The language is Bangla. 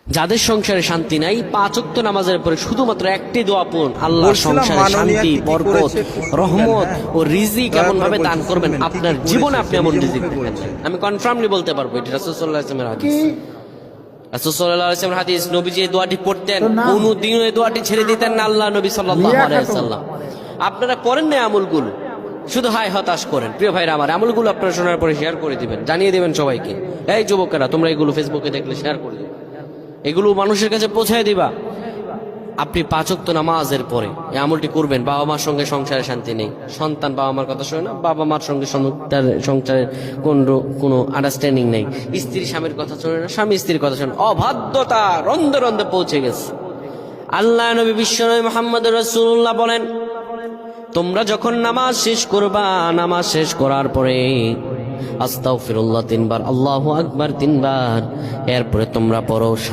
যাদের সংসারে শান্তি নাই, 5 ওয়াক্ত নামাজের পরে শুধুমাত্র একটি দোয়া পড়ুন, আল্লাহ সংসারে শান্তি, বরকত, রহমত ও রিজিক এমন ভাবে দান করবেন, আপনার জীবনে আপনি এমন রিজিক দেখবেন। আমি কনফার্মলি বলতে পারবো, এটা রাসূল সাল্লাল্লাহু আলাইহি ওয়াসাল্লামের হাদিস। রাসূল সাল্লাল্লাহু আলাইহি ওয়াসাল্লামের হাদিস, নবীজি এই দোয়াটি পড়তেন, কোনদিন এই দোয়াটি ছেড়ে দিতেন না আল্লাহ নবী সাল্লাল্লাহু আলাইহি ওয়াসাল্লাম। আপনারা করেন না আমলগুলো, শুধু হায় হতাশ করেন। প্রিয় ভাইরা আমার, আমলগুলো আপনারা শোনার পরে শেয়ার করে দিবেন, জানিয়ে দিবেন সবাইকে। এই যুবকেরা, তোমরা এগুলো ফেসবুকে দেখলে শেয়ার করে দিবে, এগুলো মানুষের কাছে পৌঁছায় দিবা। আপনি 5 ওয়াক্ত নামাজের পরে এই আমলটি করবেন। বাবা মার সঙ্গে সংসারে শান্তি নেই, সন্তান বাবা মার কথা শোনে না, বাবা মার সঙ্গে সংসারের কোনো আন্ডারস্ট্যান্ডিং নেই, স্ত্রী স্বামীর কথা শোনে না, স্বামী স্ত্রীর কথা শোনে, অবাধ্যতা রন্ধে রন্ধে পৌঁছে গেছে। আল্লাহ নবী বিশ্বনবী মুহাম্মদ রাসূলুল্লাহ বলেন, তোমরা যখন নামাজ শেষ করবা, নামাজ শেষ করার পরে আস্তাগফিরুল্লাহ 3 বার, আল্লাহু আকবার 3 বার, এরপরে তোমরা পড়ো